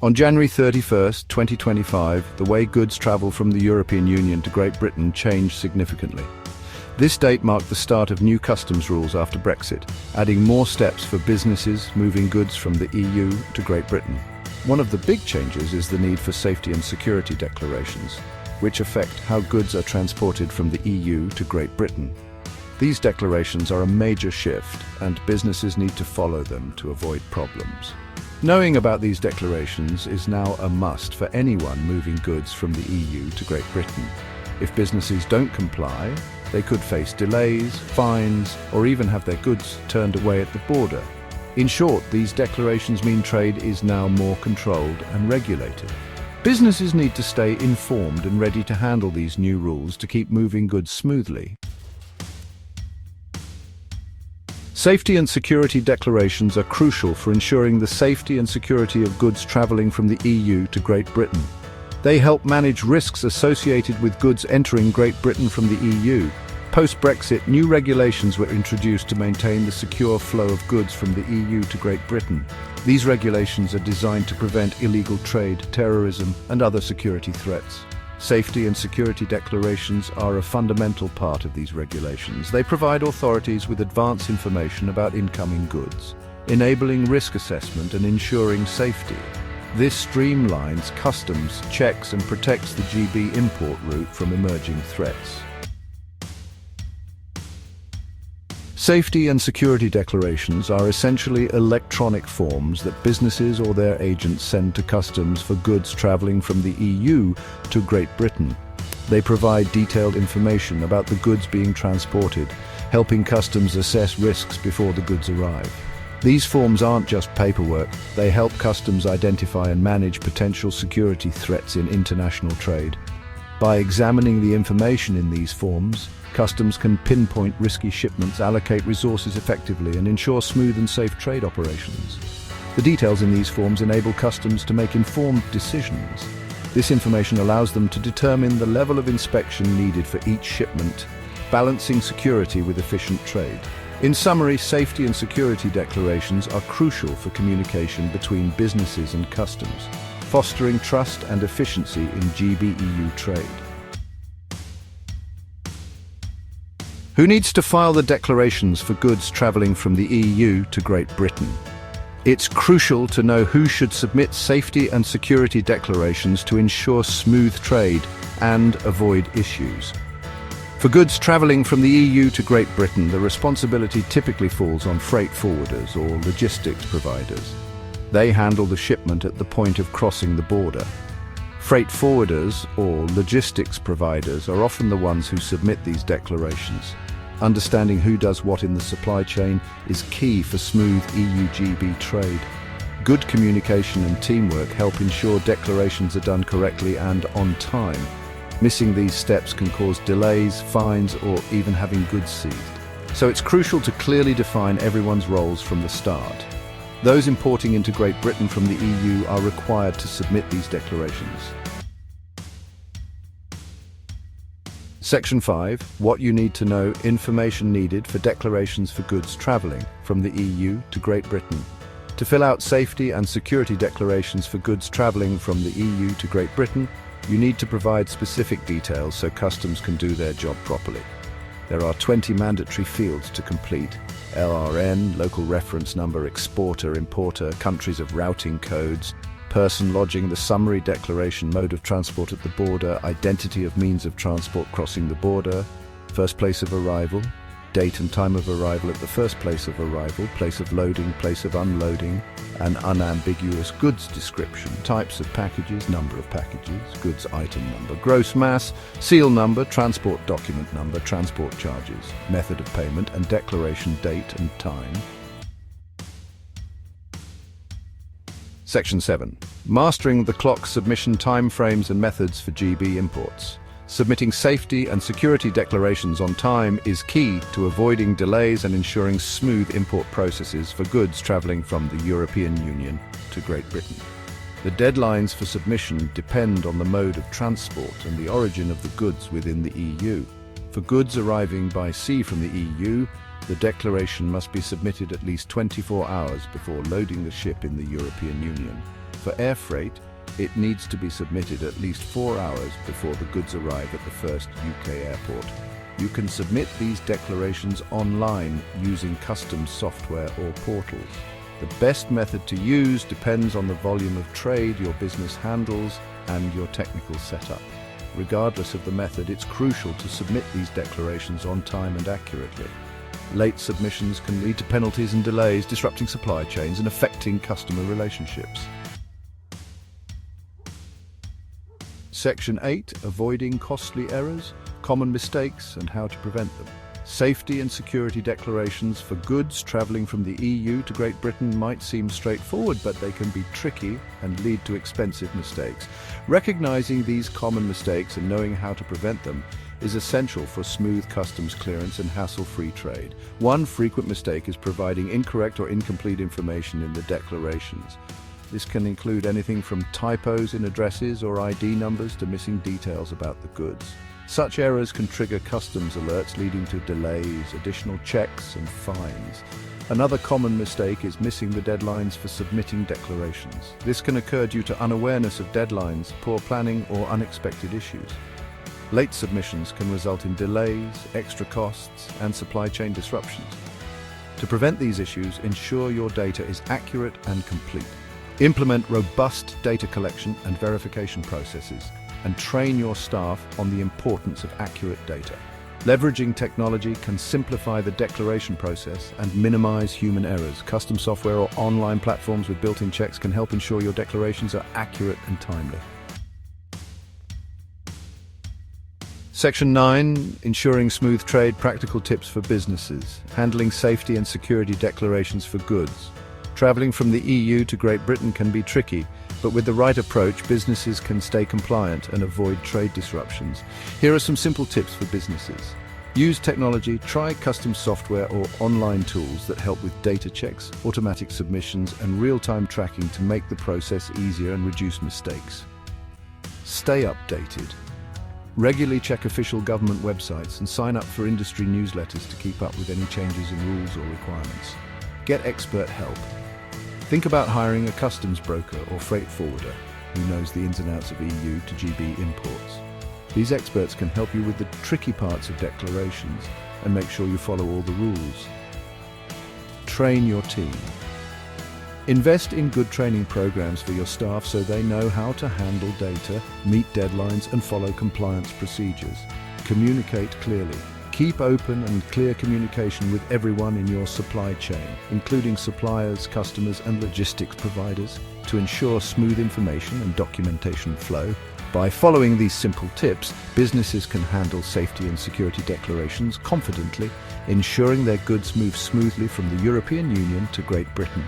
On January 31st, 2025, the way goods travel from the European Union to Great Britain changed significantly. This date marked the start of new customs rules after Brexit, adding more steps for businesses moving goods from the EU to Great Britain. One of the big changes is the need for safety and security declarations, which affect how goods are transported from the EU to Great Britain. These declarations are a major shift, and businesses need to follow them to avoid problems. Knowing about these declarations is now a must for anyone moving goods from the EU to Great Britain. If businesses don't comply, they could face delays, fines, or even have their goods turned away at the border. In short, these declarations mean trade is now more controlled and regulated. Businesses need to stay informed and ready to handle these new rules to keep moving goods smoothly. Safety and security declarations are crucial for ensuring the safety and security of goods traveling from the EU to Great Britain. They help manage risks associated with goods entering Great Britain from the EU. Post-Brexit, new regulations were introduced to maintain the secure flow of goods from the EU to Great Britain. These regulations are designed to prevent illegal trade, terrorism, and other security threats. Safety and security declarations are a fundamental part of these regulations. They provide authorities with advance information about incoming goods, enabling risk assessment and ensuring safety. This streamlines customs checks and protects the GB import route from emerging threats. Safety and security declarations are essentially electronic forms that businesses or their agents send to customs for goods traveling from the EU to Great Britain. They provide detailed information about the goods being transported, helping customs assess risks before the goods arrive. These forms aren't just paperwork, they help customs identify and manage potential security threats in international trade. By examining the information in these forms, customs can pinpoint risky shipments, allocate resources effectively, and ensure smooth and safe trade operations. The details in these forms enable customs to make informed decisions. This information allows them to determine the level of inspection needed for each shipment, balancing security with efficient trade. In summary, safety and security declarations are crucial for communication between businesses and customs, fostering trust and efficiency in GB-EU trade. Who needs to file the declarations for goods traveling from the EU to Great Britain? It's crucial to know who should submit safety and security declarations to ensure smooth trade and avoid issues. For goods traveling from the EU to Great Britain, the responsibility typically falls on freight forwarders or logistics providers. They handle the shipment at the point of crossing the border. Freight forwarders or logistics providers are often the ones who submit these declarations. Understanding who does what in the supply chain is key for smooth EU-GB trade. Good communication and teamwork help ensure declarations are done correctly and on time. Missing these steps can cause delays, fines, or even having goods seized. So it's crucial to clearly define everyone's roles from the start. Those importing into Great Britain from the EU are required to submit these declarations. Section 5. What you need to know. Information needed for declarations for goods traveling from the EU to Great Britain. To fill out safety and security declarations for goods traveling from the EU to Great Britain, you need to provide specific details so customs can do their job properly. There are 20 mandatory fields to complete: LRN, local reference number, exporter, importer, countries of routing codes, person lodging the summary declaration, mode of transport at the border, identity of means of transport crossing the border, first place of arrival, date and time of arrival at the first place of arrival, place of loading, place of unloading, an unambiguous goods description, types of packages, number of packages, goods item number, gross mass, seal number, transport document number, transport charges, method of payment, and declaration date and time. Section 7. Mastering the clock submission timeframes and methods for GB imports. Submitting safety and security declarations on time is key to avoiding delays and ensuring smooth import processes for goods traveling from the European Union to Great Britain. The deadlines for submission depend on the mode of transport and the origin of the goods within the EU. For goods arriving by sea from the EU, the declaration must be submitted at least 24 hours before loading the ship in the European Union. For air freight, it needs to be submitted at least 4 hours before the goods arrive at the first UK airport. You can submit these declarations online using customs software or portals. The best method to use depends on the volume of trade your business handles and your technical setup. Regardless of the method, it's crucial to submit these declarations on time and accurately. Late submissions can lead to penalties and delays, disrupting supply chains and affecting customer relationships. Section 8. Avoiding costly errors, common mistakes and how to prevent them. Safety and security declarations for goods traveling from the EU to Great Britain might seem straightforward, but they can be tricky and lead to expensive mistakes. Recognizing these common mistakes and knowing how to prevent them is essential for smooth customs clearance and hassle-free trade. One frequent mistake is providing incorrect or incomplete information in the declarations. This can include anything from typos in addresses or ID numbers to missing details about the goods. Such errors can trigger customs alerts, leading to delays, additional checks and fines. Another common mistake is missing the deadlines for submitting declarations. This can occur due to unawareness of deadlines, poor planning or unexpected issues. Late submissions can result in delays, extra costs and supply chain disruptions. To prevent these issues, ensure your data is accurate and complete. Implement robust data collection and verification processes, and train your staff on the importance of accurate data. Leveraging technology can simplify the declaration process and minimize human errors. Custom software or online platforms with built-in checks can help ensure your declarations are accurate and timely. Section 9. Ensuring smooth trade, practical tips for businesses. Handling safety and security declarations for goods. Traveling from the EU to Great Britain can be tricky, but with the right approach, businesses can stay compliant and avoid trade disruptions. Here are some simple tips for businesses. Use technology, try custom software or online tools that help with data checks, automatic submissions, and real-time tracking to make the process easier and reduce mistakes. Stay updated. Regularly check official government websites and sign up for industry newsletters to keep up with any changes in rules or requirements. Get expert help. Think about hiring a customs broker or freight forwarder who knows the ins and outs of EU to GB imports. These experts can help you with the tricky parts of declarations and make sure you follow all the rules. Train your team. Invest in good training programs for your staff so they know how to handle data, meet deadlines, and follow compliance procedures. Communicate clearly. Keep open and clear communication with everyone in your supply chain, including suppliers, customers, and logistics providers, to ensure smooth information and documentation flow. By following these simple tips, businesses can handle safety and security declarations confidently, ensuring their goods move smoothly from the European Union to Great Britain.